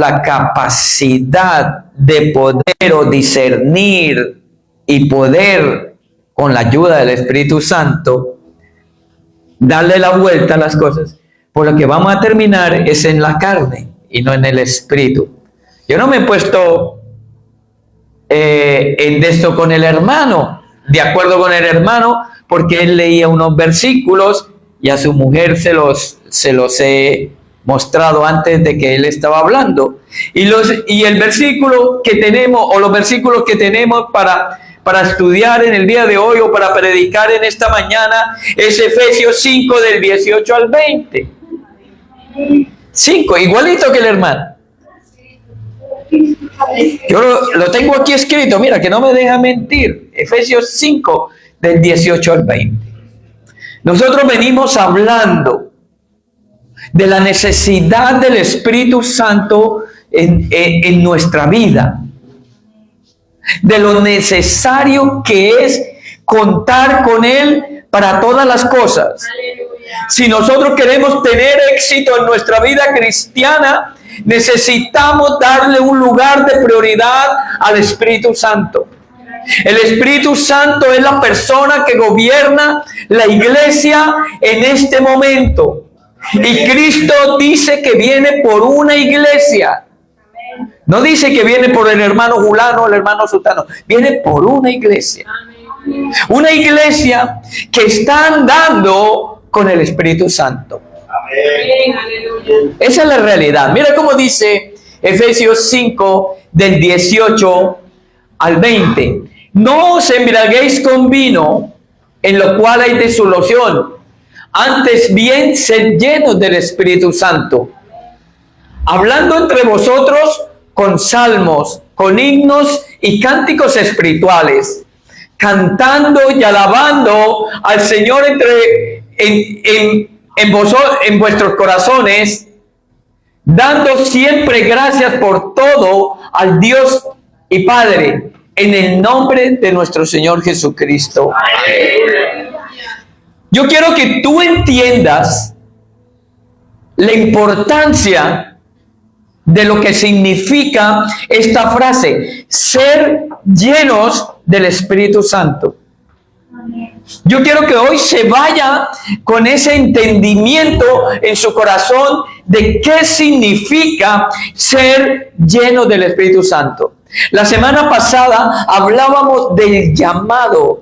la capacidad de poder o discernir y poder, con la ayuda del Espíritu Santo, darle la vuelta a las cosas. Por lo que vamos a terminar es en la carne y no en el Espíritu. Yo no me he puesto en esto con el hermano, de acuerdo con el hermano, porque él leía unos versículos y a su mujer se los he mostrado antes de que él estaba hablando. Y el versículo que tenemos, o los versículos que tenemos para estudiar en el día de hoy o para predicar en esta mañana, es Efesios 5 del 18 al 20. 5, igualito que el hermano. Yo lo tengo aquí escrito, mira, que no me deja mentir. Efesios 5 del 18 al 20. Nosotros venimos hablando de la necesidad del Espíritu Santo en nuestra vida, de lo necesario que es contar con Él para todas las cosas. Si nosotros queremos tener éxito en nuestra vida cristiana, necesitamos darle un lugar de prioridad al Espíritu Santo. El Espíritu Santo es la persona que gobierna la iglesia en este momento. Y Cristo dice que viene por una iglesia. No dice que viene por el hermano Julano o el hermano Sutano. Viene por una iglesia. Una iglesia que está andando con el Espíritu Santo. Esa es la realidad. Mira cómo dice Efesios 5 del 18 al 20. No os embriaguéis con vino, en lo cual hay disolución. Antes bien, sed llenos del Espíritu Santo, hablando entre vosotros con salmos, con himnos y cánticos espirituales, cantando y alabando al Señor en vuestros corazones, dando siempre gracias por todo al Dios y Padre, en el nombre de nuestro Señor Jesucristo. Yo quiero que tú entiendas la importancia de lo que significa esta frase, ser llenos del Espíritu Santo. Yo quiero que hoy se vaya con ese entendimiento en su corazón de qué significa ser lleno del Espíritu Santo. La semana pasada hablábamos del llamado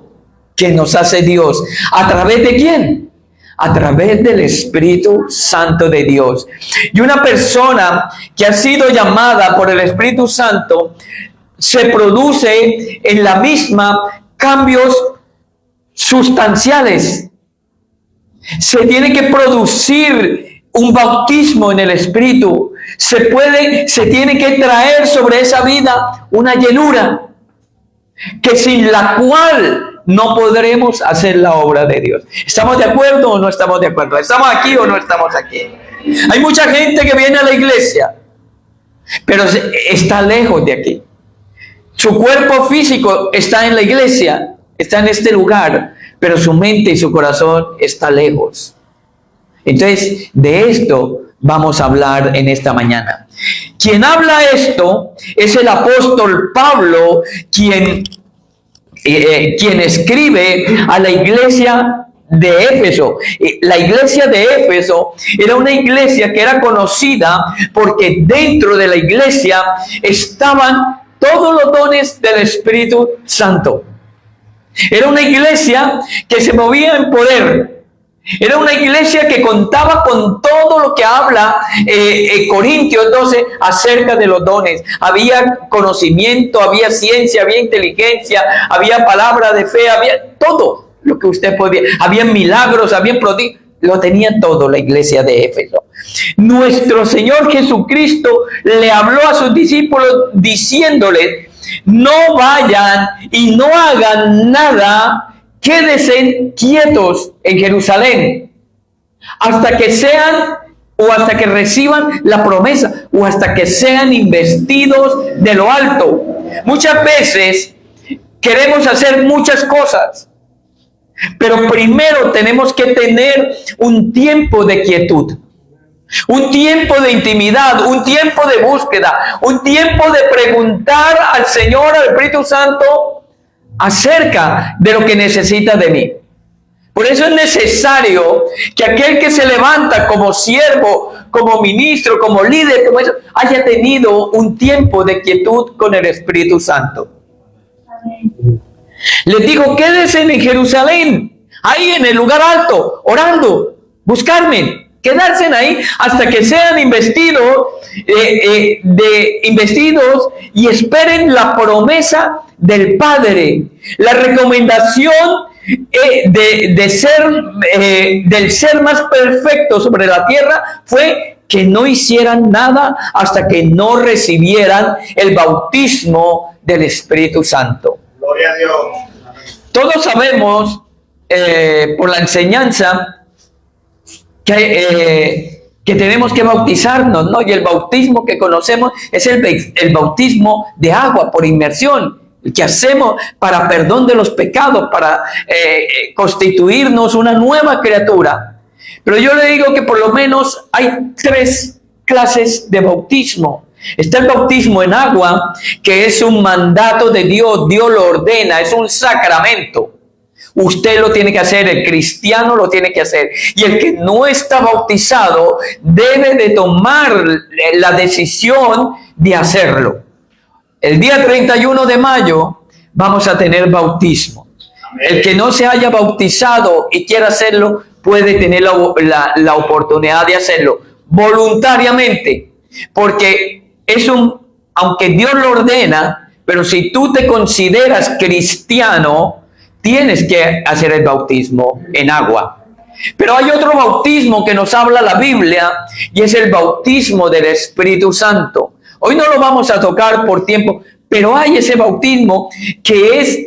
que nos hace Dios. ¿A través de quién? A través del Espíritu Santo de Dios. Y una persona que ha sido llamada por el Espíritu Santo, se produce en la misma cambios sustanciales. Se tiene que producir un bautismo en el Espíritu. Se tiene que traer sobre esa vida una llenura que sin la cual no podremos hacer la obra de Dios. ¿Estamos de acuerdo o no estamos de acuerdo? ¿Estamos aquí o no estamos aquí? Hay mucha gente que viene a la iglesia, pero está lejos de aquí. Su cuerpo físico está en la iglesia, está en este lugar, pero su mente y su corazón está lejos. Entonces, de esto vamos a hablar en esta mañana. Quien habla esto es el apóstol Pablo, quien escribe a la iglesia de Éfeso. La iglesia de Éfeso era una iglesia que era conocida porque dentro de la iglesia estaban todos los dones del Espíritu Santo. Era una iglesia que se movía en poder. Era una iglesia que contaba con todo lo que habla Corintios 12 acerca de los dones. Había conocimiento, había ciencia, había inteligencia, había palabra de fe, había todo lo que usted podía. Había milagros, había prodigios. Lo tenía todo la iglesia de Éfeso. Nuestro Señor Jesucristo le habló a sus discípulos diciéndoles: no vayan y no hagan nada. Quédense quietos en Jerusalén hasta que sean o hasta que reciban la promesa o hasta que sean investidos de lo alto. Muchas veces queremos hacer muchas cosas, pero primero tenemos que tener un tiempo de quietud. Un tiempo de intimidad, un tiempo de búsqueda, un tiempo de preguntar al Señor, al Espíritu Santo, acerca de lo que necesita de mí. Por eso es necesario que aquel que se levanta como siervo, como ministro, como líder, como eso, haya tenido un tiempo de quietud con el Espíritu Santo. Amén. Les digo, quédense en Jerusalén, ahí en el lugar alto, orando, buscarme, quedarse ahí hasta que sean investidos y esperen la promesa del Padre. La recomendación del ser más perfecto sobre la tierra fue que no hicieran nada hasta que no recibieran el bautismo del Espíritu Santo. Gloria a Dios. Todos sabemos por la enseñanza que tenemos que bautizarnos, ¿no? Y el bautismo que conocemos es el bautismo de agua por inmersión, el que hacemos para perdón de los pecados, para constituirnos una nueva criatura. Pero yo le digo que por lo menos hay 3 clases de bautismo. Está el bautismo en agua, que es un mandato de Dios, Dios lo ordena, es un sacramento. Usted lo tiene que hacer, el cristiano lo tiene que hacer. Y el que no está bautizado debe de tomar la decisión de hacerlo. El día 31 de mayo vamos a tener bautismo. El que no se haya bautizado y quiera hacerlo, puede tener la oportunidad de hacerlo voluntariamente. Porque aunque Dios lo ordena, pero si tú te consideras cristiano, tienes que hacer el bautismo en agua. Pero hay otro bautismo que nos habla la Biblia y es el bautismo del Espíritu Santo. Hoy no lo vamos a tocar por tiempo, pero hay ese bautismo que es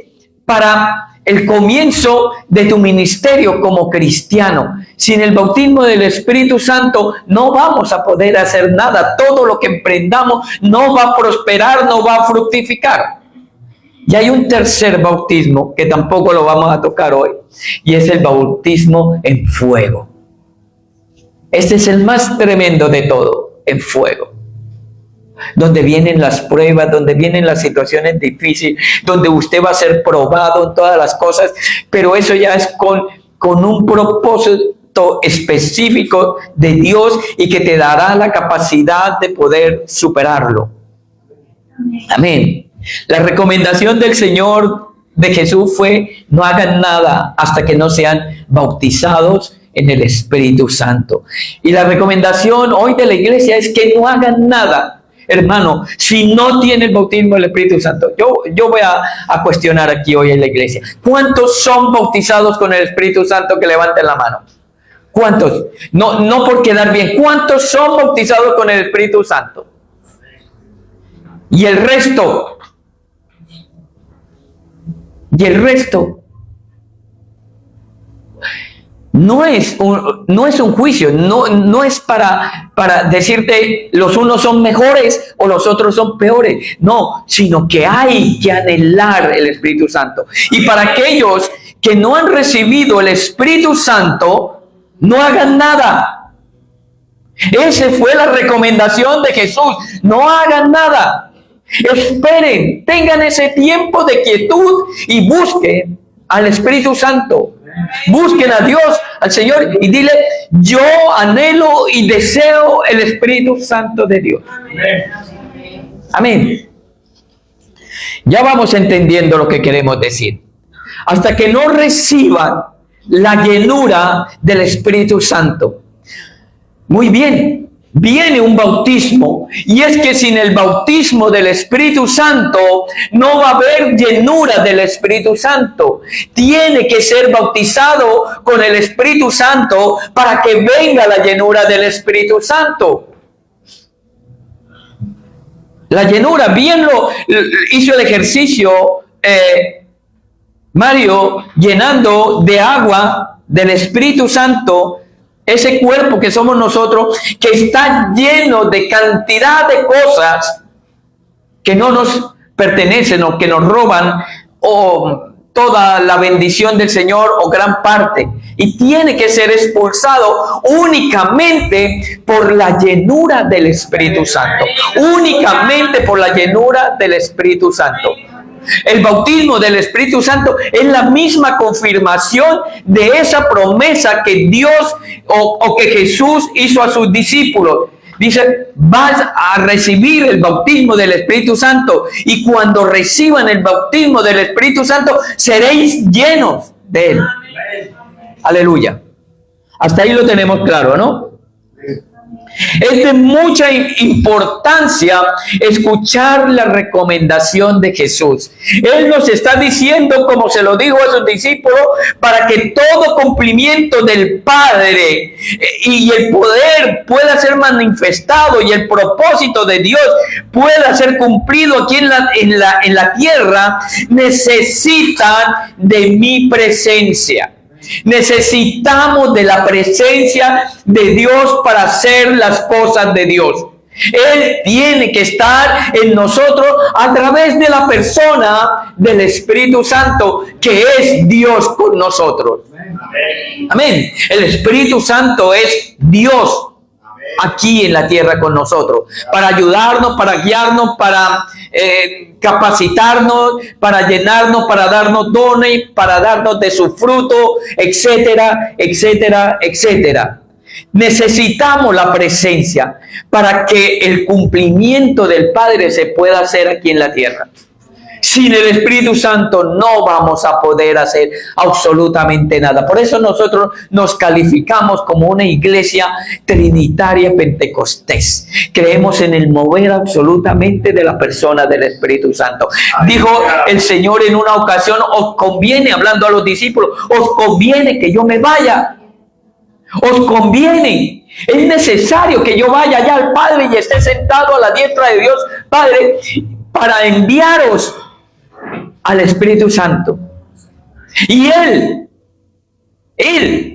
para el comienzo de tu ministerio como cristiano. Sin el bautismo del Espíritu Santo no vamos a poder hacer nada. Todo lo que emprendamos no va a prosperar, no va a fructificar. Y hay un tercer bautismo que tampoco lo vamos a tocar hoy, y es el bautismo en fuego. Este es el más tremendo de todo, en fuego. Donde vienen las pruebas, donde vienen las situaciones difíciles, donde usted va a ser probado en todas las cosas, pero eso ya es con un propósito específico de Dios y que te dará la capacidad de poder superarlo. Amén. La recomendación del Señor de Jesús fue: no hagan nada hasta que no sean bautizados en el Espíritu Santo. Y la recomendación hoy de la iglesia es que no hagan nada, hermano, si no tiene el bautismo del Espíritu Santo. Yo voy a cuestionar aquí hoy en la iglesia. ¿Cuántos son bautizados con el Espíritu Santo? Que levanten la mano. ¿Cuántos? No por quedar bien. ¿Cuántos son bautizados con el Espíritu Santo? Y el resto. Y el resto no es un juicio, no es para decirte los unos son mejores o los otros son peores, no, sino que hay que anhelar el Espíritu Santo. Y para aquellos que no han recibido el Espíritu Santo, no hagan nada. Esa fue la recomendación de Jesús: no hagan nada. Esperen, tengan ese tiempo de quietud y busquen al Espíritu Santo. Busquen a Dios, al Señor, y dile: yo anhelo y deseo el Espíritu Santo de Dios. Amén. Ya vamos entendiendo lo que queremos decir. Hasta que no reciban la llenura del Espíritu Santo. Muy bien. Viene un bautismo, y es que sin el bautismo del Espíritu Santo no va a haber llenura del Espíritu Santo. Tiene que ser bautizado con el Espíritu Santo para que venga la llenura del Espíritu Santo. La llenura, bien lo hizo el ejercicio Mario, llenando de agua del Espíritu Santo ese cuerpo que somos nosotros, que está lleno de cantidad de cosas que no nos pertenecen o que nos roban, o toda la bendición del Señor o gran parte, y tiene que ser expulsado únicamente por la llenura del Espíritu Santo, únicamente por la llenura del Espíritu Santo. El bautismo del Espíritu Santo es la misma confirmación de esa promesa que Dios o que Jesús hizo a sus discípulos. Dice, vas a recibir el bautismo del Espíritu Santo, y cuando reciban el bautismo del Espíritu Santo seréis llenos de él. Aleluya. Hasta ahí lo tenemos claro, ¿no? Es de mucha importancia escuchar la recomendación de Jesús. Él nos está diciendo, como se lo dijo a sus discípulos, para que todo cumplimiento del Padre y el poder pueda ser manifestado y el propósito de Dios pueda ser cumplido aquí en la tierra, necesitan de mi presencia. Necesitamos de la presencia de Dios para hacer las cosas de Dios. Él tiene que estar en nosotros a través de la persona del Espíritu Santo, que es Dios con nosotros. Amén. El Espíritu Santo es Dios aquí en la tierra con nosotros, para ayudarnos, para guiarnos, para capacitarnos, para llenarnos, para darnos dones, para darnos de su fruto, etcétera, etcétera, etcétera. Necesitamos la presencia para que el cumplimiento del Padre se pueda hacer aquí en la tierra. Sin el Espíritu Santo no vamos a poder hacer absolutamente nada. Por eso nosotros nos calificamos como una iglesia trinitaria pentecostés. Creemos en el mover absolutamente de la persona del Espíritu Santo. Dijo el Señor en una ocasión, os conviene, hablando a los discípulos, os conviene que yo me vaya. Os conviene. Es necesario que yo vaya allá al Padre y esté sentado a la diestra de Dios Padre para enviaros al Espíritu Santo. Y Él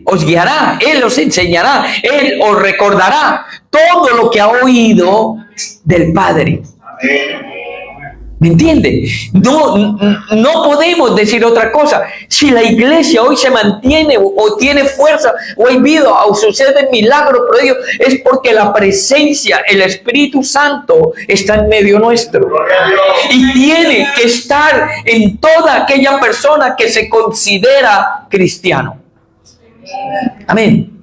os guiará, Él os enseñará, Él os recordará todo lo que ha oído del Padre. ¿Me entiende? No podemos decir otra cosa. Si la iglesia hoy se mantiene o tiene fuerza o hay vida o suceden milagros, prodigios, es porque la presencia, el Espíritu Santo está en medio nuestro. Y tiene que estar en toda aquella persona que se considera cristiano. Amén.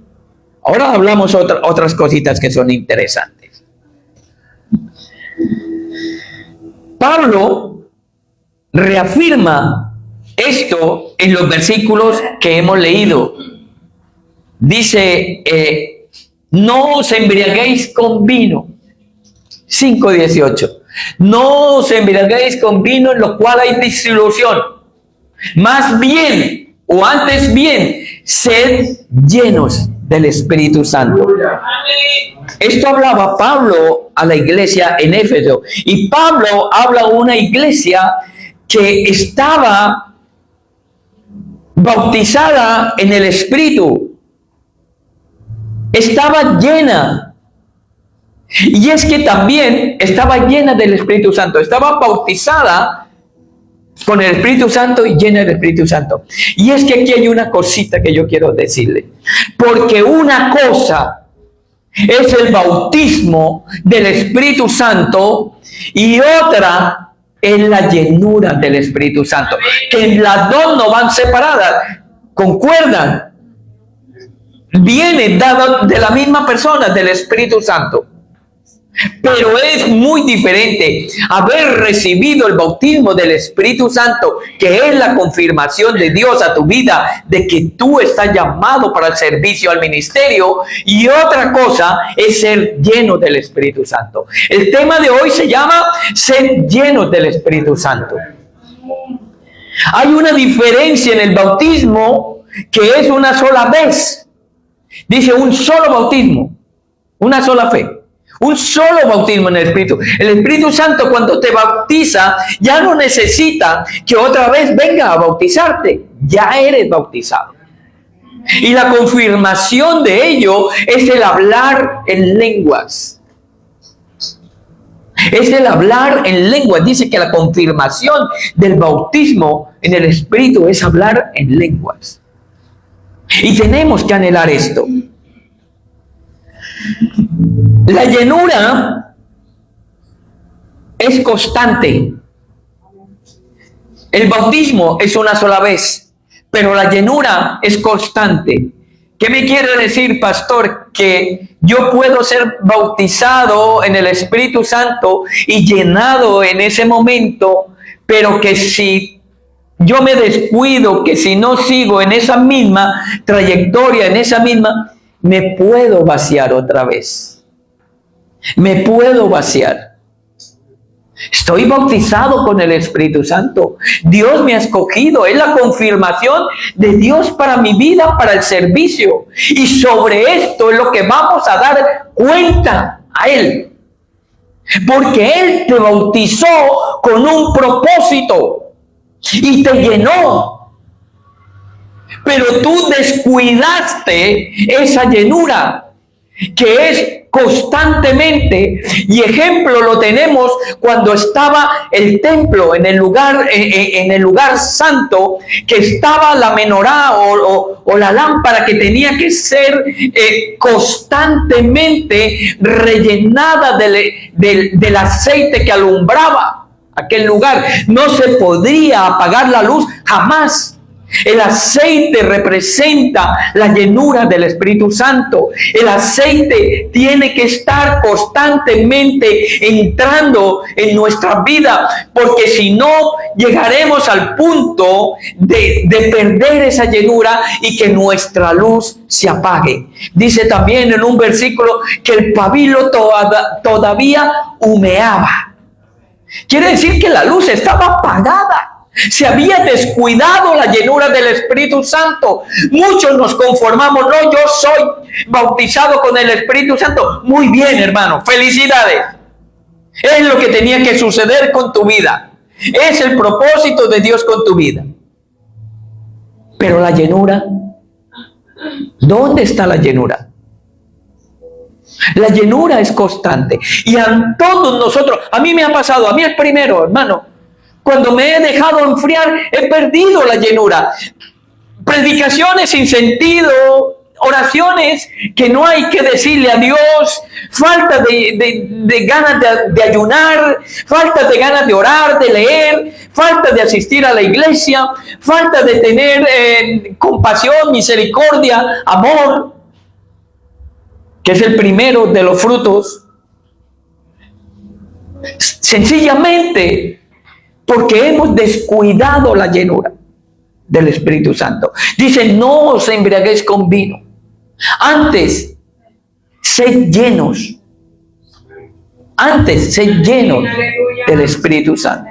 Ahora hablamos otras cositas que son interesantes. Pablo reafirma esto en los versículos que hemos leído. Dice, no os embriaguéis con vino. 5:18. No os embriaguéis con vino en lo cual hay disolución. Más bien, o antes bien, sed llenos del Espíritu Santo. Esto hablaba Pablo a la iglesia en Éfeso. Y Pablo habla a una iglesia que estaba bautizada en el Espíritu. Estaba llena. Y es que también estaba llena del Espíritu Santo. Estaba bautizada con el Espíritu Santo y llena del Espíritu Santo. Y es que aquí hay una cosita que yo quiero decirle. Porque una cosa es el bautismo del Espíritu Santo y otra es la llenura del Espíritu Santo. Que las dos no van separadas, concuerdan. Viene dado de la misma persona, del Espíritu Santo. Pero es muy diferente haber recibido el bautismo del Espíritu Santo, que es la confirmación de Dios a tu vida de que tú estás llamado para el servicio al ministerio, y otra cosa es ser lleno del Espíritu Santo. El tema de hoy se llama ser llenos del Espíritu Santo. Hay una diferencia en el bautismo que es una sola vez. Dice un solo bautismo, una sola fe. Un solo bautismo en el Espíritu. El Espíritu Santo, cuando te bautiza, ya no necesita que otra vez venga a bautizarte. Ya eres bautizado. Y la confirmación de ello es el hablar en lenguas. Es el hablar en lenguas. Dice que la confirmación del bautismo en el Espíritu es hablar en lenguas. Y tenemos que anhelar esto. La llenura es constante. El bautismo es una sola vez, pero la llenura es constante. ¿Qué me quiere decir, pastor? Que yo puedo ser bautizado en el Espíritu Santo y llenado en ese momento, pero que si yo me descuido, que si no sigo en esa misma trayectoria, en esa misma, me puedo vaciar otra vez. Me puedo vaciar. Estoy bautizado con el Espíritu Santo. Dios me ha escogido. Es la confirmación de Dios para mi vida, para el servicio. Y sobre esto es lo que vamos a dar cuenta a Él. Porque Él te bautizó con un propósito y te llenó. Pero tú descuidaste esa llenura que es constantemente, y ejemplo lo tenemos cuando estaba el templo en el lugar santo, que estaba la menorá o la lámpara que tenía que ser constantemente rellenada del aceite que alumbraba aquel lugar. No se podría apagar la luz jamás. El aceite representa la llenura del Espíritu Santo. El aceite tiene que estar constantemente entrando en nuestra vida, porque si no, llegaremos al punto de perder esa llenura y que nuestra luz se apague. Dice también en un versículo que el pabilo todavía humeaba. Quiere decir que la luz estaba apagada. Se había descuidado la llenura del Espíritu Santo. Muchos nos conformamos. No, yo soy bautizado con el Espíritu Santo. Muy bien, hermano. Felicidades. Es lo que tenía que suceder con tu vida. Es el propósito de Dios con tu vida. Pero la llenura, ¿dónde está la llenura? La llenura es constante. Y a todos nosotros, a mí me ha pasado, a mí el primero, hermano. Cuando me he dejado enfriar, he perdido la llenura. Predicaciones sin sentido, oraciones que no hay que decirle a Dios, falta de ganas de ayunar, falta de ganas de orar, de leer, falta de asistir a la iglesia, falta de tener compasión, misericordia, amor, que es el primero de los frutos. Sencillamente porque hemos descuidado la llenura del Espíritu Santo. Dice, no os embriaguéis con vino. Antes, sed llenos. Antes, sed llenos del Espíritu Santo.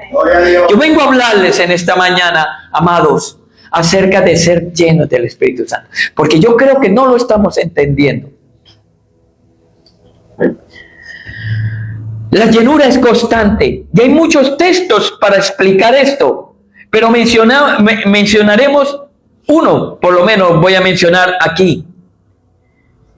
Yo vengo a hablarles en esta mañana, amados, acerca de ser llenos del Espíritu Santo. Porque yo creo que no lo estamos entendiendo. La llenura es constante y hay muchos textos para explicar esto, pero mencionaremos uno, por lo menos voy a mencionar aquí.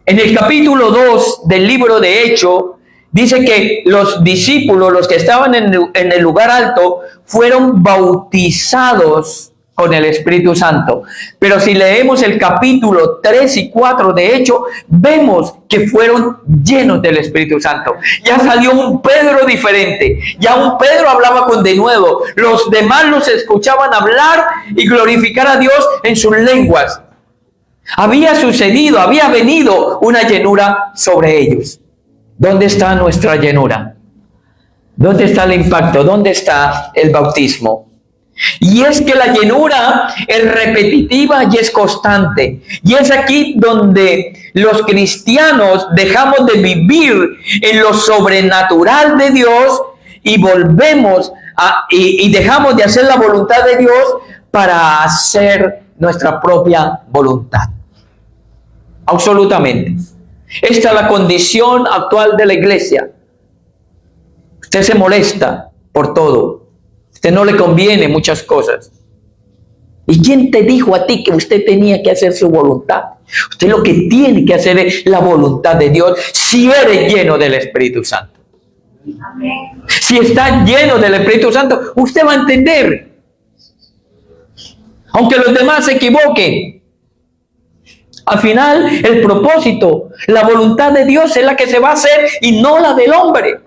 En el capítulo 2 del libro de Hechos, dice que los discípulos, los que estaban en el lugar alto, fueron bautizados con el Espíritu Santo. Pero si leemos el capítulo 3 y 4 de Hechos, vemos que fueron llenos del Espíritu Santo. Ya salió un Pedro diferente. Ya un Pedro hablaba con denuedo. Los demás los escuchaban hablar y glorificar a Dios en sus lenguas. Había sucedido, había venido una llenura sobre ellos. ¿Dónde está nuestra llenura? ¿Dónde está el impacto? ¿Dónde está el bautismo? Y es que la llenura es repetitiva y es constante. Y es aquí donde los cristianos dejamos de vivir en lo sobrenatural de Dios y volvemos y dejamos de hacer la voluntad de Dios para hacer nuestra propia voluntad. Absolutamente. Esta es la condición actual de la iglesia. Usted se molesta por todo. Usted no le conviene muchas cosas. ¿Y quién te dijo a ti que usted tenía que hacer su voluntad? Usted lo que tiene que hacer es la voluntad de Dios si eres lleno del Espíritu Santo. Si está lleno del Espíritu Santo, usted va a entender. Aunque los demás se equivoquen, al final el propósito, la voluntad de Dios es la que se va a hacer y no la del hombre.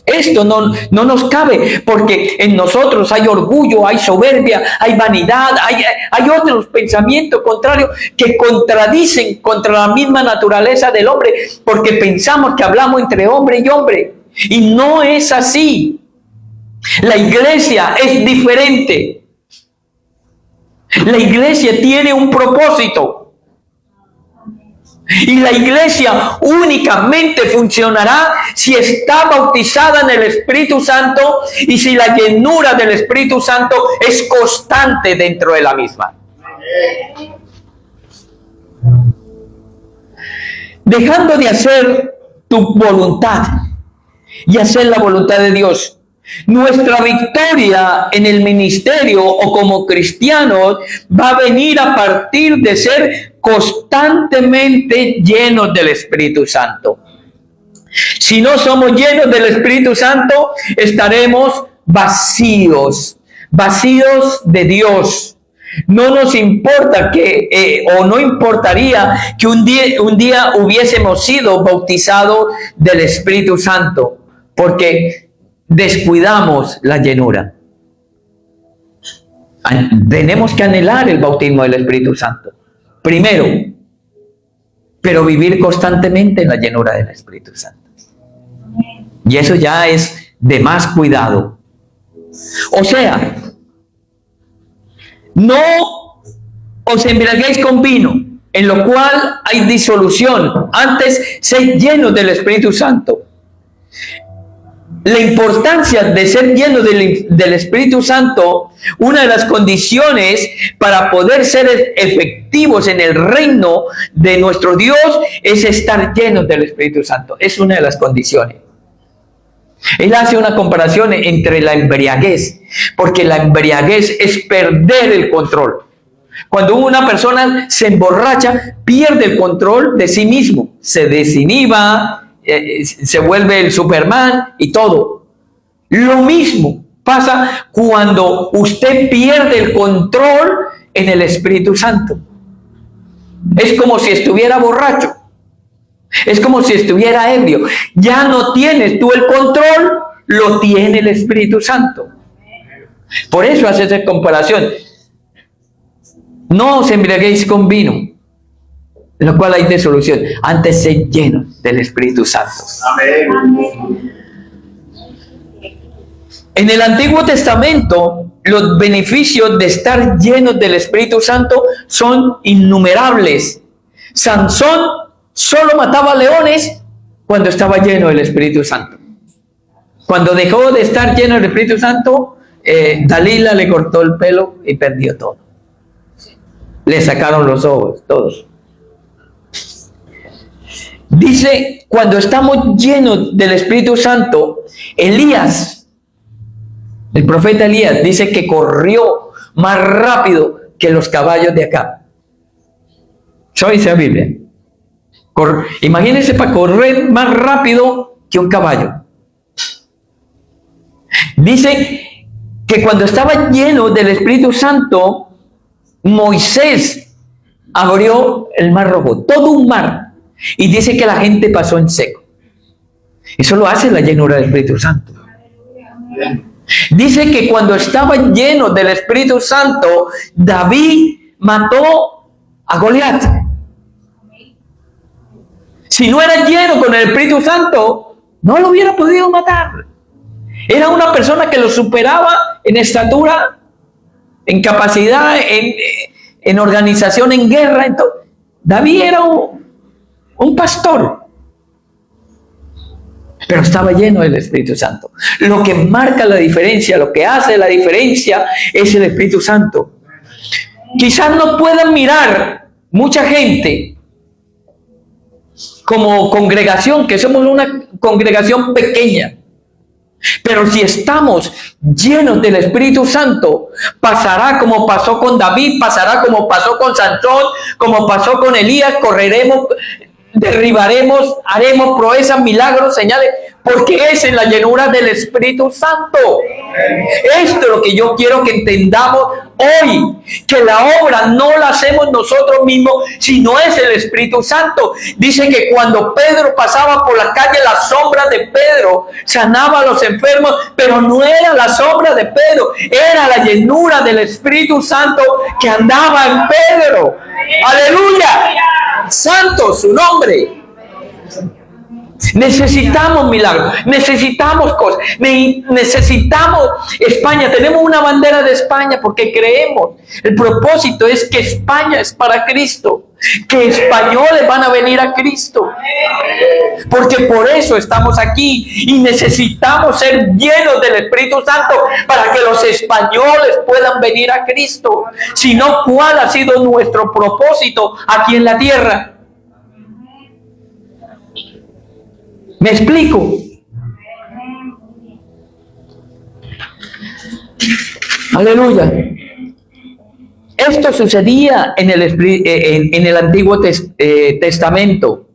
Esto no nos cabe, porque en nosotros hay orgullo, hay soberbia, hay vanidad, hay otros pensamientos contrarios que contradicen contra la misma naturaleza del hombre, porque pensamos que hablamos entre hombre y hombre, y no es así. La iglesia es diferente. La iglesia tiene un propósito. Y la iglesia únicamente funcionará si está bautizada en el Espíritu Santo y si la llenura del Espíritu Santo es constante dentro de la misma. Dejando de hacer tu voluntad y hacer la voluntad de Dios, nuestra victoria en el ministerio o como cristianos va a venir a partir de ser constantemente llenos del Espíritu Santo. Si no somos llenos del Espíritu Santo, estaremos vacíos de Dios. No nos importa o no importaría que un día hubiésemos sido bautizados del Espíritu Santo, porque descuidamos la llenura. Tenemos que anhelar el bautismo del Espíritu Santo primero, pero vivir constantemente en la llenura del Espíritu Santo. Y eso ya es de más cuidado. O sea, no os embriaguéis con vino, en lo cual hay disolución. Antes, sed llenos del Espíritu Santo. La importancia de ser lleno del Espíritu Santo, una de las condiciones para poder ser efectivos en el reino de nuestro Dios es estar llenos del Espíritu Santo. Es una de las condiciones. Él hace una comparación entre la embriaguez, porque la embriaguez es perder el control. Cuando una persona se emborracha, pierde el control de sí mismo, se desinhiba, se vuelve el Superman y todo. Lo mismo pasa cuando usted pierde el control en el Espíritu Santo. Es como si estuviera borracho. Es como si estuviera ebrio. Ya no tienes tú el control, lo tiene el Espíritu Santo. Por eso hace esa comparación. No os embriaguéis con vino, en lo cual hay disolución. Antes sed llenos del Espíritu Santo. Amén. En el Antiguo Testamento, los beneficios de estar llenos del Espíritu Santo son innumerables. Sansón solo mataba leones cuando estaba lleno del Espíritu Santo. Cuando dejó de estar lleno del Espíritu Santo, Dalila le cortó el pelo y perdió todo. Le sacaron los ojos, todos. Dice, cuando estamos llenos del Espíritu Santo, Elías, el profeta Elías, dice que corrió más rápido que los caballos de acá. Eso dice la Biblia. Imagínense para correr más rápido que un caballo. Dice que cuando estaba lleno del Espíritu Santo, Moisés abrió el mar rojo, todo un mar, y dice que la gente pasó en seco. Eso lo hace la llenura del Espíritu Santo. Dice que cuando estaba lleno del Espíritu Santo, David mató a Goliat. Si no era lleno con el Espíritu Santo, no lo hubiera podido matar. Era una persona que lo superaba en estatura, en capacidad, en organización, en guerra. Entonces, David era un pastor, pero estaba lleno del Espíritu Santo. Lo que marca la diferencia, lo que hace la diferencia es el Espíritu Santo. Quizás no puedan mirar mucha gente como congregación, que somos una congregación pequeña, pero si estamos llenos del Espíritu Santo, pasará como pasó con David, pasará como pasó con Sansón, como pasó con Elías. Correremos derribaremos, haremos proezas, milagros, señales, porque es en la llenura del Espíritu Santo. Esto es lo que yo quiero que entendamos hoy, que la obra no la hacemos nosotros mismos, sino es el Espíritu Santo. Dice que cuando Pedro pasaba por la calle, la sombra de Pedro sanaba a los enfermos, pero no era la sombra de Pedro, era la llenura del Espíritu Santo que andaba en Pedro. ¡Aleluya! Santo su nombre. Necesitamos milagros, necesitamos cosas, necesitamos España. Tenemos una bandera de España porque creemos. El propósito es que España es para Cristo, que españoles van a venir a Cristo, porque por eso estamos aquí y necesitamos ser llenos del Espíritu Santo para que los españoles puedan venir a Cristo. Si no, ¿cuál ha sido nuestro propósito aquí en la tierra? ¿Me explico? Aleluya. Esto sucedía en el Antiguo Testamento.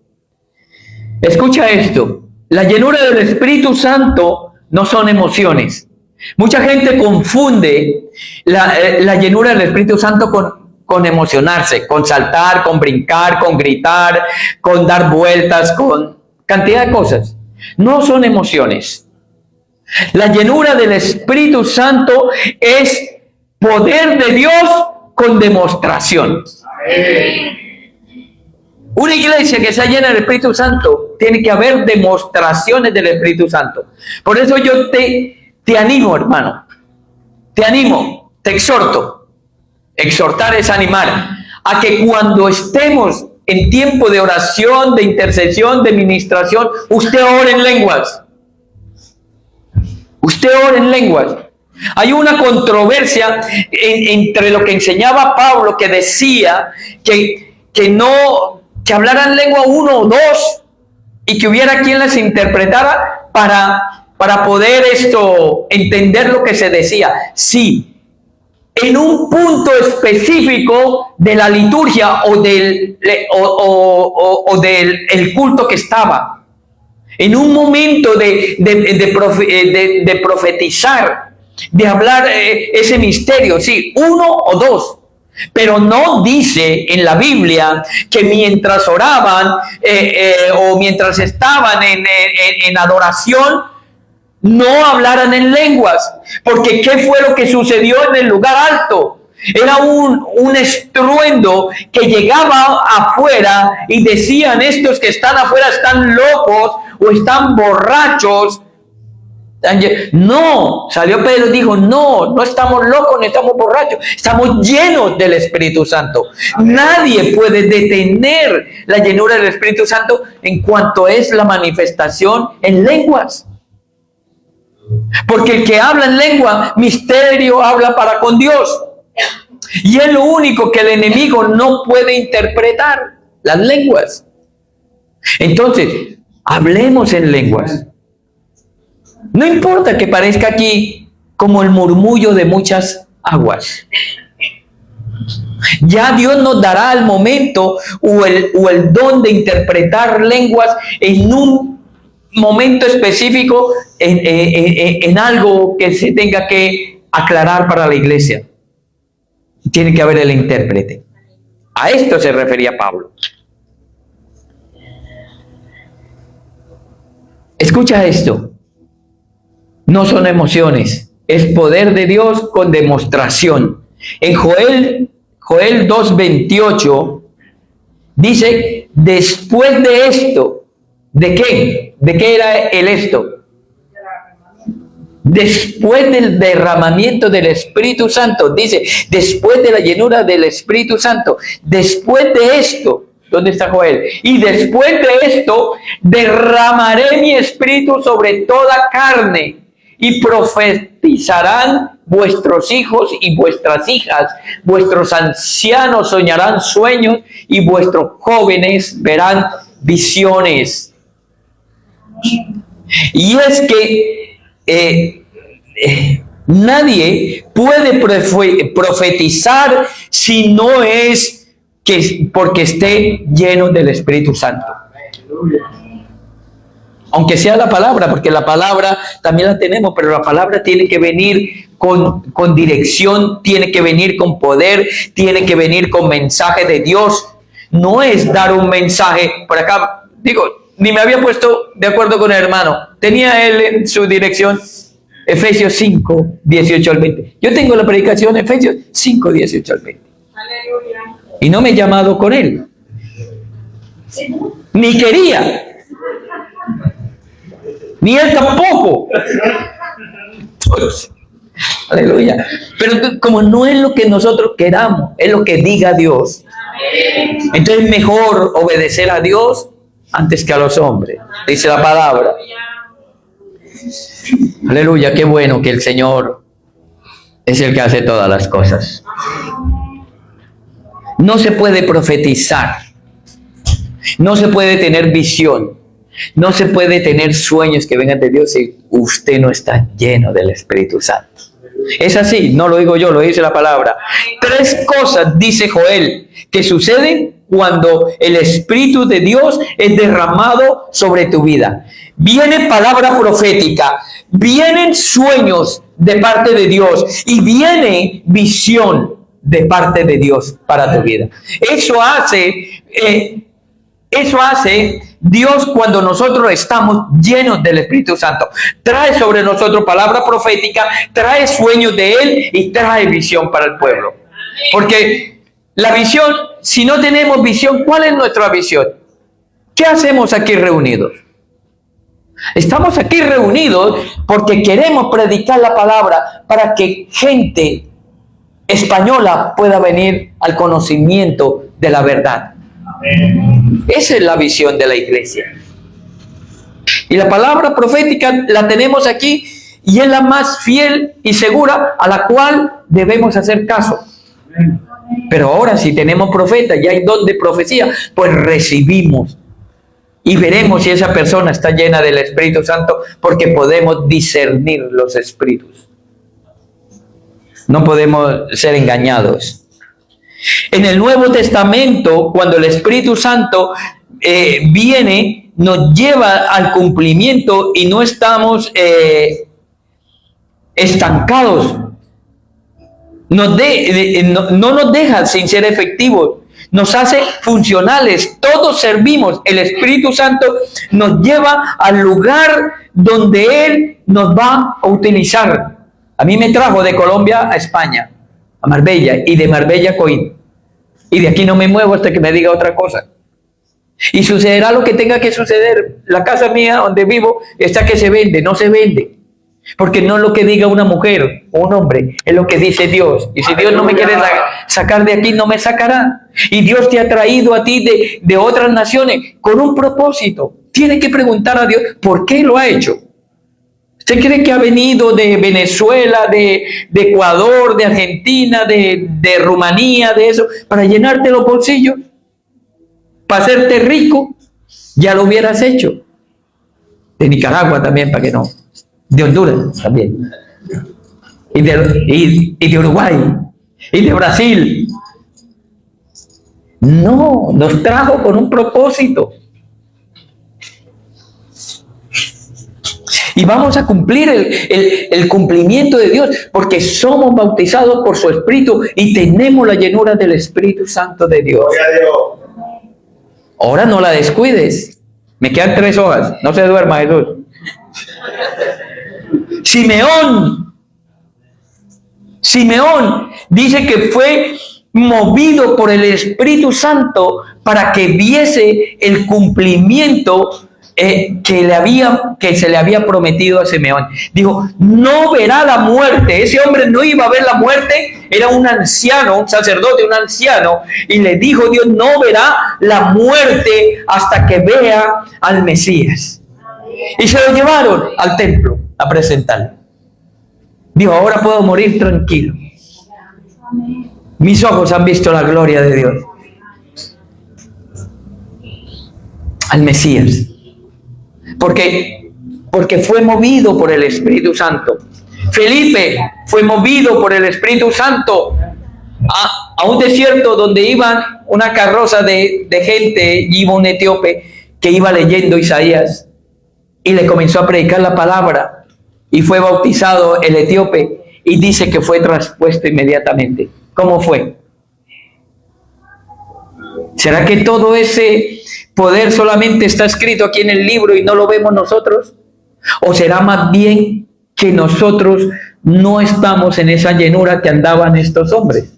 Escucha esto. La llenura del Espíritu Santo no son emociones. Mucha gente confunde la llenura del Espíritu Santo con emocionarse, con saltar, con brincar, con gritar, con dar vueltas, con cantidad de cosas. No son emociones. La llenura del Espíritu Santo es poder de Dios con demostración. Una iglesia que sea llena del Espíritu Santo, tiene que haber demostraciones del Espíritu Santo. Por eso yo te animo, hermano. Te animo, te exhorto. Exhortar es animar a que cuando estemos en tiempo de oración, de intercesión, de ministración, usted ore en lenguas. Usted ore en lenguas. Hay una controversia entre lo que enseñaba Pablo, que decía que hablaran lengua uno o dos y que hubiera quien las interpretara para poder entender lo que se decía. Sí, en un punto específico de la liturgia o del el culto que estaba, en un momento de profetizar, de hablar ese misterio, sí, uno o dos, pero no dice en la Biblia que mientras oraban o mientras estaban en adoración, no hablaran en lenguas, porque ¿qué fue lo que sucedió en el lugar alto? Era un estruendo que llegaba afuera y decían: estos que están afuera están locos o están borrachos. No, salió Pedro y dijo: no estamos locos, no estamos borrachos, estamos llenos del Espíritu Santo. Nadie puede detener la llenura del Espíritu Santo en cuanto es la manifestación en lenguas. Porque el que habla en lengua, misterio habla para con Dios. Y es lo único que el enemigo no puede interpretar, las lenguas. Entonces, hablemos en lenguas. No importa que parezca aquí como el murmullo de muchas aguas. Ya Dios nos dará el momento o el don de interpretar lenguas en un momento específico, en algo que se tenga que aclarar para la iglesia. Tiene que haber el intérprete. A esto se refería Pablo. Escucha esto. No son emociones, es poder de Dios con demostración. En Joel 2:28 dice: después de esto, ¿de qué? ¿De qué era el esto? Después del derramamiento del Espíritu Santo, dice, después de la llenura del Espíritu Santo, después de esto, ¿dónde está Joel? Y después de esto, derramaré mi Espíritu sobre toda carne, y profetizarán vuestros hijos y vuestras hijas, vuestros ancianos soñarán sueños, y vuestros jóvenes verán visiones. Y es que nadie puede profetizar si no es porque esté lleno del Espíritu Santo. Aunque sea la palabra, porque la palabra también la tenemos, pero la palabra tiene que venir con dirección, tiene que venir con poder, tiene que venir con mensaje de Dios. No es dar un mensaje por acá. Digo, ni me había puesto de acuerdo con el hermano. Tenía él en su dirección Efesios 5, 18 al 20. Yo tengo la predicación Efesios 5, 18 al 20. Aleluya. Y no me he llamado con él. Ni quería. Ni él tampoco. Aleluya. Pero como no es lo que nosotros queramos, es lo que diga Dios. Entonces es mejor obedecer a Dios antes que a los hombres. Dice la palabra. Aleluya, qué bueno que el Señor es el que hace todas las cosas. No se puede profetizar. No se puede tener visión. No se puede tener sueños que vengan de Dios si usted no está lleno del Espíritu Santo. Es así, no lo digo yo, lo dice la palabra. 3 cosas, dice Joel, que suceden cuando el Espíritu de Dios es derramado sobre tu vida. Viene palabra profética, vienen sueños de parte de Dios y viene visión de parte de Dios para tu vida. Eso hace Dios cuando nosotros estamos llenos del Espíritu Santo. Trae sobre nosotros palabra profética, trae sueños de Él y trae visión para el pueblo. Porque la visión, si no tenemos visión, ¿cuál es nuestra visión? ¿Qué hacemos aquí reunidos? Estamos aquí reunidos porque queremos predicar la palabra para que gente española pueda venir al conocimiento de la verdad. Esa es la visión de la iglesia. Y la palabra profética la tenemos aquí y es la más fiel y segura a la cual debemos hacer caso. Pero ahora si tenemos profeta y hay don de profecía, pues recibimos y veremos si esa persona está llena del Espíritu Santo, porque podemos discernir los espíritus. No podemos ser engañados. En el Nuevo Testamento, cuando el Espíritu Santo viene, nos lleva al cumplimiento y no estamos estancados. No nos deja sin ser efectivos. Nos hace funcionales. Todos servimos. El Espíritu Santo nos lleva al lugar donde Él nos va a utilizar. A mí me trajo de Colombia a España, a Marbella, y de Marbella a Coín. Y de aquí no me muevo hasta que me diga otra cosa. Y sucederá lo que tenga que suceder. La casa mía donde vivo está que se vende, no se vende. Porque no es lo que diga una mujer o un hombre, es lo que dice Dios. Y si Dios no me quiere sacar de aquí, no me sacará. Y Dios te ha traído a ti de otras naciones con un propósito. Tiene que preguntar a Dios por qué lo ha hecho. ¿Usted cree que ha venido de Venezuela, de Ecuador, de Argentina, de Rumanía, de eso, para llenarte los bolsillos? Para hacerte rico, ya lo hubieras hecho. De Nicaragua también, para que no. De Honduras también. Y de Uruguay. Y de Brasil. No, nos trajo con un propósito. Y vamos a cumplir el cumplimiento de Dios, porque somos bautizados por su Espíritu y tenemos la llenura del Espíritu Santo de Dios. Ahora no la descuides. Me quedan 3 hojas. No se duerma, Jesús. Simeón dice que fue movido por el Espíritu Santo para que viese el cumplimiento que se le había prometido a Simeón. Dijo, no verá la muerte. Ese hombre no iba a ver la muerte. Era un anciano, un sacerdote, un anciano. Y le dijo Dios, no verá la muerte hasta que vea al Mesías. Y se lo llevaron al templo a presentarlo. Dijo, ahora puedo morir tranquilo. Mis ojos han visto la gloria de Dios. Al Mesías. Porque fue movido por el Espíritu Santo. Felipe fue movido por el Espíritu Santo a un desierto donde iban una carroza de gente, y iba un etíope que iba leyendo Isaías y le comenzó a predicar la palabra y fue bautizado el etíope y dice que fue traspuesto inmediatamente. ¿Cómo fue? ¿Será que todo ese poder solamente está escrito aquí en el libro y no lo vemos nosotros? ¿O será más bien que nosotros no estamos en esa llenura que andaban estos hombres?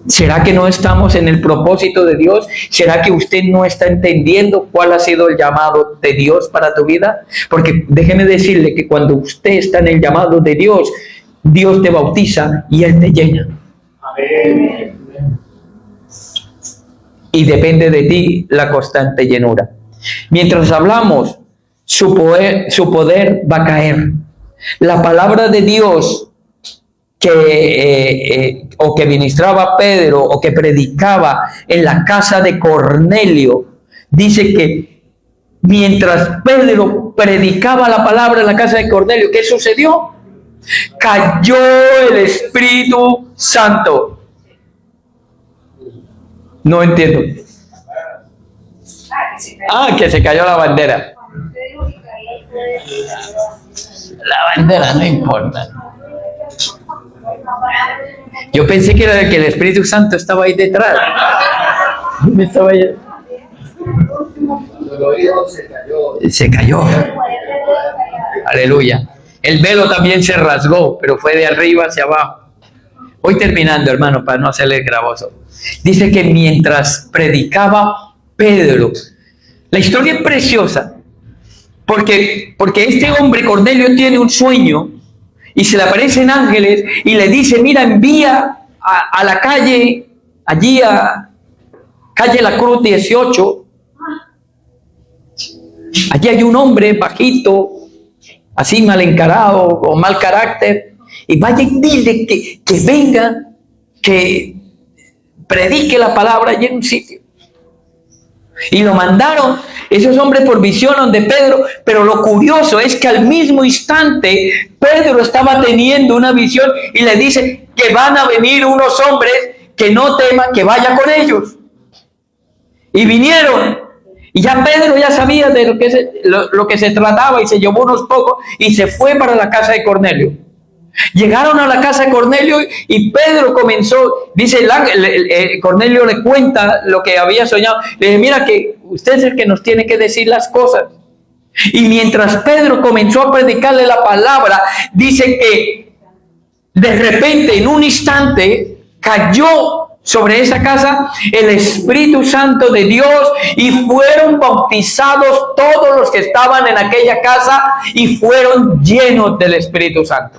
¿Será que no estamos en el propósito de Dios? ¿Será que usted no está entendiendo cuál ha sido el llamado de Dios para tu vida? Porque déjeme decirle que cuando usted está en el llamado de Dios, Dios te bautiza y Él te llena. Amén. Y depende de ti la constante llenura. Mientras hablamos, su poder va a caer. La palabra de Dios o que ministraba Pedro o que predicaba en la casa de Cornelio, dice que mientras Pedro predicaba la palabra en la casa de Cornelio, ¿qué sucedió? Cayó el Espíritu Santo. No entiendo. Que se cayó la bandera. La bandera no importa. Yo pensé que era que el Espíritu Santo estaba ahí detrás. Estaba ahí. Se cayó. Aleluya. El velo también se rasgó, pero fue de arriba hacia abajo. Voy terminando, hermano, para no hacerle gravoso. Dice que mientras predicaba Pedro, la historia es preciosa, porque este hombre, Cornelio, tiene un sueño y se le aparecen ángeles y le dice, mira, envía a la calle, allí a calle La Cruz 18, allí hay un hombre bajito, así mal encarado o mal carácter, y vaya y dile que venga, que predique la palabra allí en un sitio. Y lo mandaron esos hombres por visión donde Pedro, pero lo curioso es que al mismo instante Pedro estaba teniendo una visión y le dice que van a venir unos hombres, que no teman, que vaya con ellos. Y vinieron, y ya Pedro ya sabía de lo que se trataba y se llevó unos pocos y se fue para la casa de Cornelio. Llegaron a la casa de Cornelio y Pedro comenzó, dice el ángel, Cornelio le cuenta lo que había soñado. Le dice, mira que usted es el que nos tiene que decir las cosas. Y mientras Pedro comenzó a predicarle la palabra, dice que de repente, en un instante, cayó sobre esa casa el Espíritu Santo de Dios y fueron bautizados todos los que estaban en aquella casa y fueron llenos del Espíritu Santo.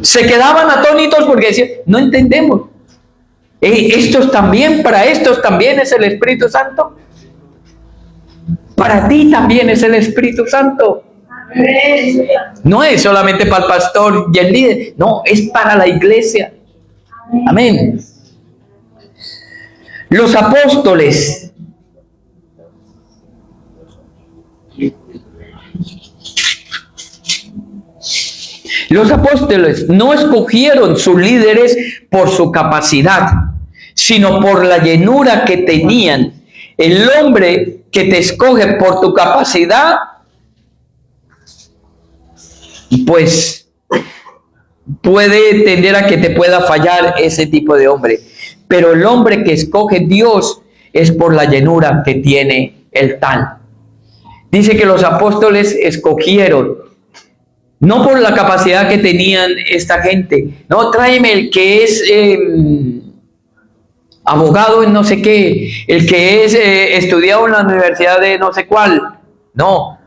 Se quedaban atónitos porque decían, no entendemos. Para estos también es el Espíritu Santo. Para ti también es el Espíritu Santo. No es solamente para el pastor y el líder, no, es para la iglesia. Amén. Los apóstoles no escogieron sus líderes por su capacidad, sino por la llenura que tenían. El hombre que te escoge por tu capacidad, pues puede tender a que te pueda fallar ese tipo de hombre. Pero el hombre que escoge Dios es por la llenura que tiene el tal. Dice que los apóstoles escogieron, no por la capacidad que tenían esta gente. No, tráeme el que es abogado en no sé qué, el que es estudiado en la universidad de no sé cuál. No,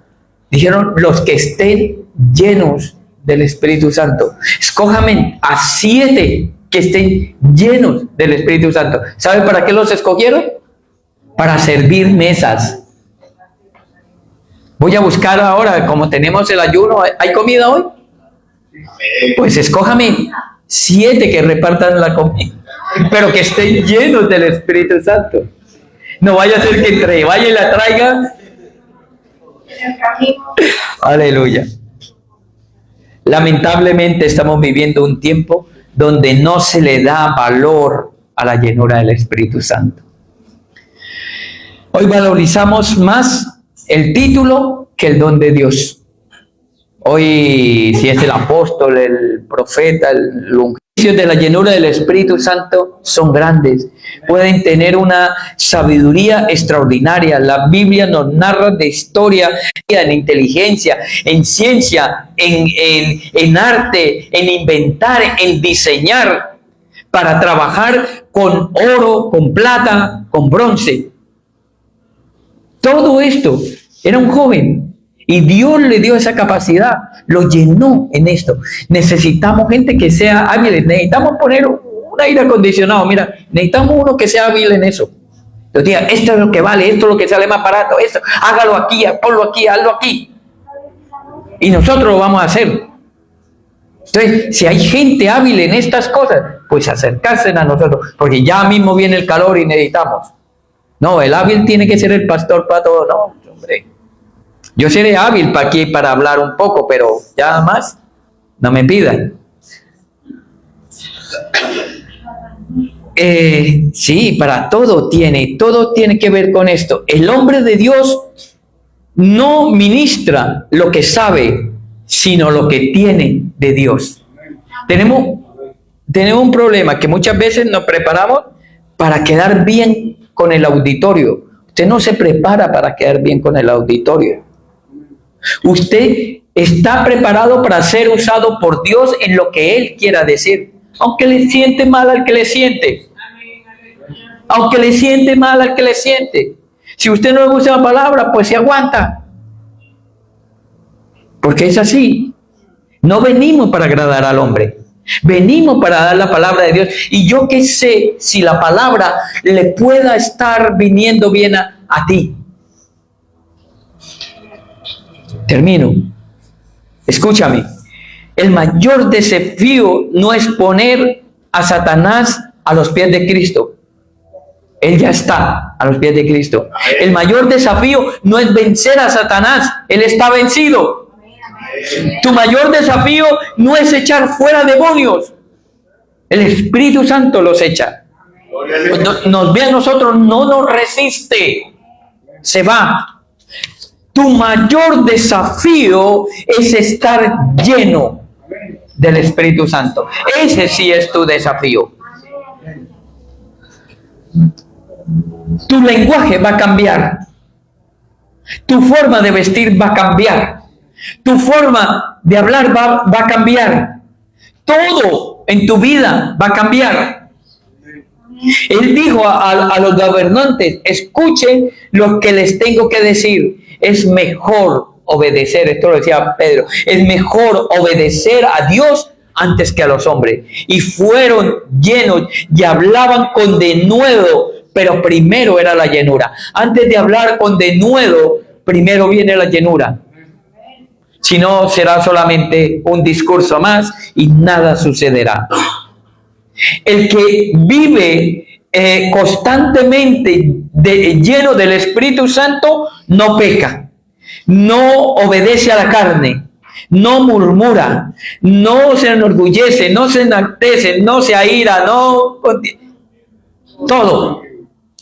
dijeron los que estén llenos del Espíritu Santo. Escójame a 7 que estén llenos del Espíritu Santo. ¿Sabe para qué los escogieron? Para servir mesas. Voy a buscar ahora, como tenemos el ayuno, ¿hay comida hoy? Pues escójame 7 que repartan la comida, pero que estén llenos del Espíritu Santo. No vaya a ser que entre, vaya y la traiga. Aleluya. Lamentablemente estamos viviendo un tiempo donde no se le da valor a la llenura del Espíritu Santo. Hoy valorizamos más el título que el don de Dios. Hoy, si es el apóstol, el profeta, los juicios de la llenura del Espíritu Santo son grandes. Pueden tener una sabiduría extraordinaria. La Biblia nos narra de historia, en inteligencia, en ciencia, en arte, en inventar, en diseñar, para trabajar con oro, con plata, con bronce. Todo esto era un joven. Y Dios le dio esa capacidad, lo llenó en esto. Necesitamos gente que sea hábil, necesitamos poner un aire acondicionado, mira, necesitamos uno que sea hábil en eso. Yo diga, esto es lo que vale, esto es lo que sale más barato, esto, hágalo aquí, ponlo aquí, hazlo aquí. Y nosotros lo vamos a hacer. Entonces, si hay gente hábil en estas cosas, pues acercarse a nosotros, porque ya mismo viene el calor y necesitamos. No, el hábil tiene que ser el pastor para todo, no, hombre. Yo seré hábil para aquí para hablar un poco, pero ya más no me pidan. Sí, para todo tiene que ver con esto. El hombre de Dios no ministra lo que sabe, sino lo que tiene de Dios. Tenemos un problema que muchas veces nos preparamos para quedar bien con el auditorio. Usted no se prepara para quedar bien con el auditorio. Usted está preparado para ser usado por Dios en lo que Él quiera decir. Aunque le siente mal al que le siente. Aunque le siente mal al que le siente. Si usted no le gusta la palabra, pues se aguanta. Porque es así. No venimos para agradar al hombre. Venimos para dar la palabra de Dios. Y yo qué sé si la palabra le pueda estar viniendo bien a ti. Termino. Escúchame. El mayor desafío no es poner a Satanás a los pies de Cristo. Él ya está a los pies de Cristo. El mayor desafío no es vencer a Satanás. Él está vencido. Tu mayor desafío no es echar fuera demonios. El Espíritu Santo los echa. Nos ve a nosotros, no nos resiste. Se va. Tu mayor desafío es estar lleno del Espíritu Santo. Ese sí es tu desafío. Tu lenguaje va a cambiar. Tu forma de vestir va a cambiar. Tu forma de hablar va a cambiar. Todo en tu vida va a cambiar. Él dijo a los gobernantes, escuchen lo que les tengo que decir. Es mejor obedecer, esto lo decía Pedro, es mejor obedecer a Dios antes que a los hombres. Y fueron llenos y hablaban con denuedo, pero primero era la llenura. Antes de hablar con denuedo, primero viene la llenura. Si no, será solamente un discurso más y nada sucederá. El que vive constantemente lleno del Espíritu Santo no peca, no obedece a la carne, no murmura, no se enorgullece, no se enaltece, no se aira, no todo,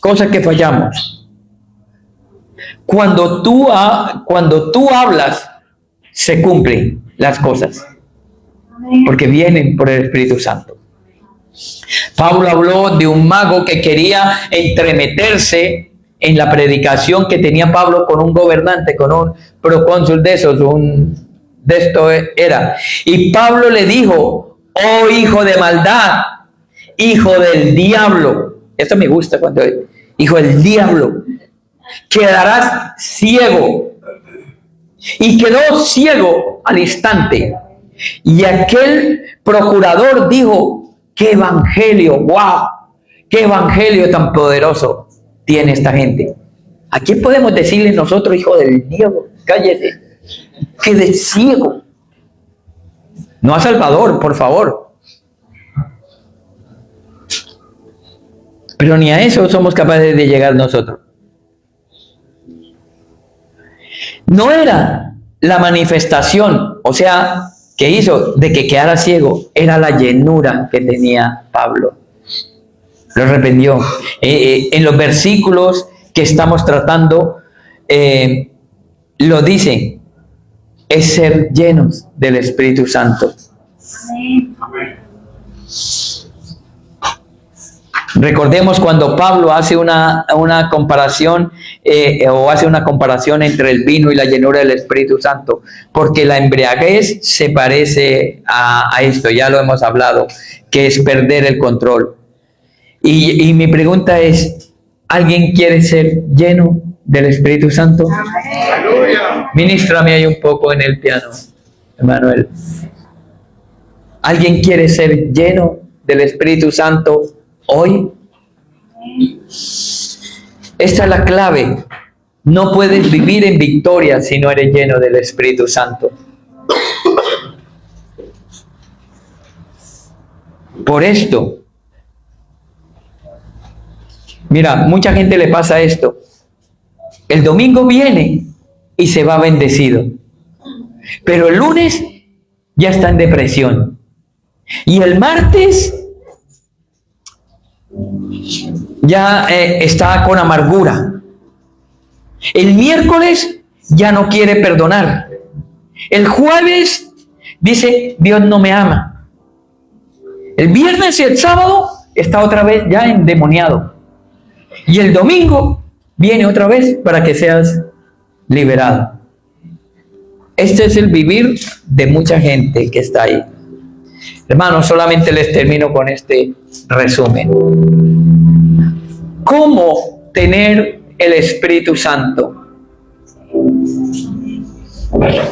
cosas que fallamos. Cuando tú hablas, se cumplen las cosas, porque vienen por el Espíritu Santo. Pablo habló de un mago que quería entremeterse en la predicación que tenía Pablo con un gobernante, con un procónsul de esos, de esto era. Y Pablo le dijo, oh hijo de maldad, hijo del diablo. Esto me gusta cuando hijo del diablo, quedarás ciego. Y quedó ciego al instante. Y aquel procurador dijo, ¡qué evangelio! ¡Wow! ¡Qué evangelio tan poderoso tiene esta gente! ¿A quién podemos decirle nosotros, hijo del diablo? Cállate. Quede ciego. No a Salvador, por favor. Pero ni a eso somos capaces de llegar nosotros. No era la manifestación, o sea, que hizo de que quedara ciego, era la llenura que tenía Pablo. Lo reprendió. En los versículos que estamos tratando, lo dice, es ser llenos del Espíritu Santo. Recordemos cuando Pablo hace una comparación entre el vino y la llenura del Espíritu Santo, porque la embriaguez se parece a esto, ya lo hemos hablado, que es perder el control. Y mi pregunta es, ¿alguien quiere ser lleno del Espíritu Santo? ¡Aleluya! Ministrame ahí un poco en el piano, Emanuel. ¿Alguien quiere ser lleno del Espíritu Santo hoy? Esta es la clave. No puedes vivir en victoria si no eres lleno del Espíritu Santo. Por esto, mira, mucha gente le pasa esto. El domingo viene y se va bendecido, pero el lunes ya está en depresión. Y el martes ya está con amargura. El miércoles ya no quiere perdonar. El jueves dice, Dios no me ama. El viernes y el sábado está otra vez ya endemoniado. Y el domingo viene otra vez para que seas liberado. Este es el vivir de mucha gente que está ahí. Hermanos, solamente les termino con este resumen. ¿Cómo tener el Espíritu Santo?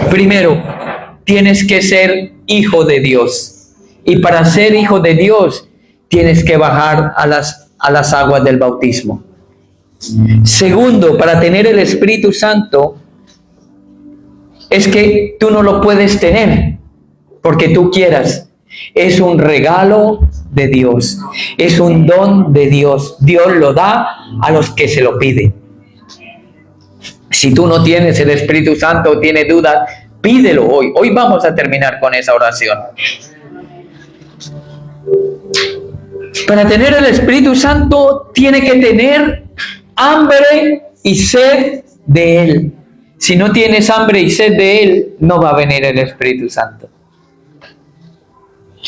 Primero, tienes que ser hijo de Dios. Y para ser hijo de Dios, tienes que bajar a las aguas del bautismo. Segundo, para tener el Espíritu Santo, es que tú no lo puedes tener porque tú quieras. Es un regalo de Dios, es un don de Dios. Dios lo da a los que se lo piden. Si tú no tienes el Espíritu Santo o tienes dudas, pídelo hoy. Hoy vamos a terminar con esa oración. Para tener el Espíritu Santo, tiene que tener hambre y sed de Él. Si no tienes hambre y sed de Él, no va a venir el Espíritu Santo.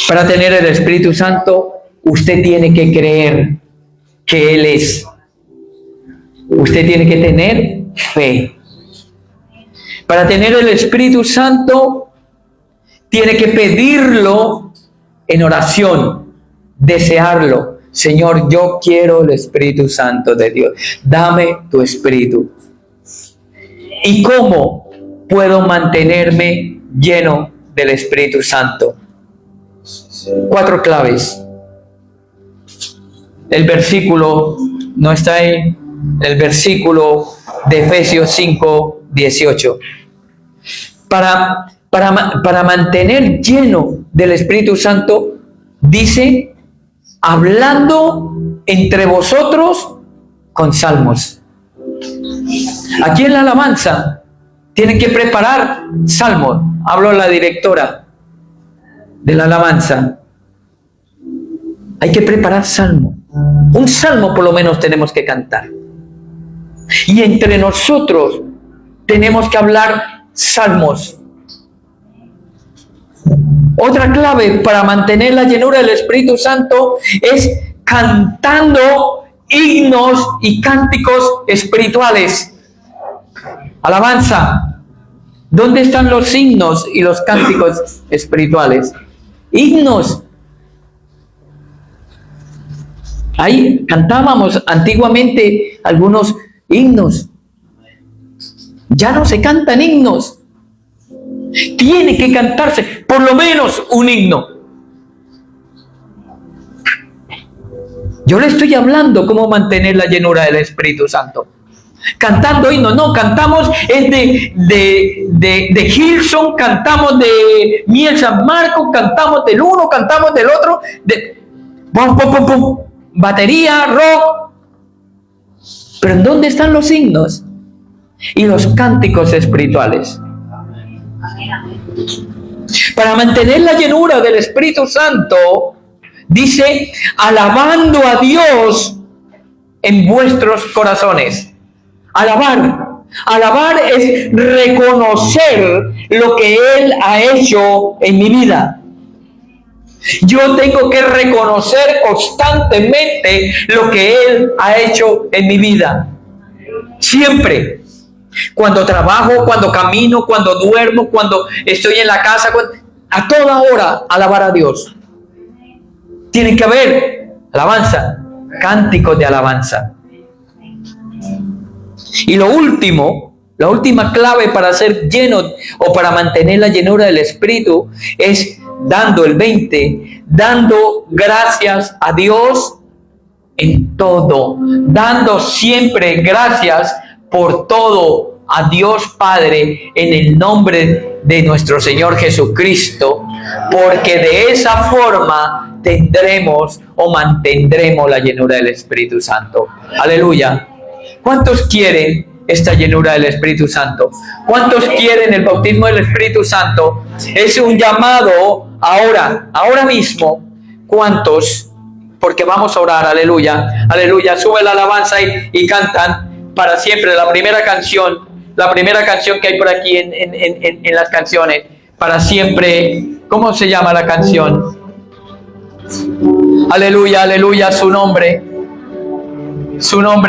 Para tener el Espíritu Santo, usted tiene que creer que Él es. Usted tiene que tener fe. Para tener el Espíritu Santo, tiene que pedirlo en oración, desearlo. Señor, yo quiero el Espíritu Santo de Dios. Dame tu Espíritu. ¿Y cómo puedo mantenerme lleno del Espíritu Santo? 4 claves. El versículo, no está ahí, el versículo de Efesios 5:18. Para mantener lleno del Espíritu Santo, dice, hablando entre vosotros con salmos. Aquí en la alabanza tienen que preparar salmos. Hablo a la directora de la alabanza. Hay que preparar salmo. Un salmo por lo menos tenemos que cantar. Y entre nosotros tenemos que hablar salmos. Otra clave para mantener la llenura del Espíritu Santo es cantando himnos y cánticos espirituales. Alabanza. ¿Dónde están los himnos y los cánticos espirituales? Himnos. Ahí cantábamos antiguamente algunos himnos. Ya no se cantan himnos. Tiene que cantarse por lo menos un himno. Yo le estoy hablando cómo mantener la llenura del Espíritu Santo. Cantando himnos, no, cantamos es de Gilson, cantamos de Miel San Marcos, cantamos del uno, cantamos del otro, pum, pum, pum, pum, batería, rock. Pero ¿en dónde están los himnos y los cánticos espirituales? Para mantener la llenura del Espíritu Santo, Dice, alabando a Dios en vuestros corazones. Alabar es reconocer lo que Él ha hecho en mi vida. Yo tengo que reconocer constantemente lo que Él ha hecho en mi vida. Siempre. Cuando trabajo, cuando camino, cuando duermo, cuando estoy en la casa, a toda hora alabar a Dios. Tiene que haber alabanza, cánticos de alabanza. Y lo último, la última clave para ser lleno o para mantener la llenura del Espíritu es dando el 20, dando gracias a Dios en todo, dando siempre gracias por todo a Dios Padre en el nombre de nuestro Señor Jesucristo, porque de esa forma tendremos o mantendremos la llenura del Espíritu Santo. Aleluya. ¿Cuántos quieren esta llenura del Espíritu Santo? ¿Cuántos quieren el bautismo del Espíritu Santo? Es un llamado ahora mismo. ¿Cuántos? Porque vamos a orar, aleluya, aleluya. Sube la alabanza y cantan para siempre la primera canción que hay por aquí en las canciones. Para siempre, ¿cómo se llama la canción? Aleluya, aleluya, su nombre,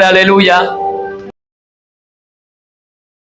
aleluya.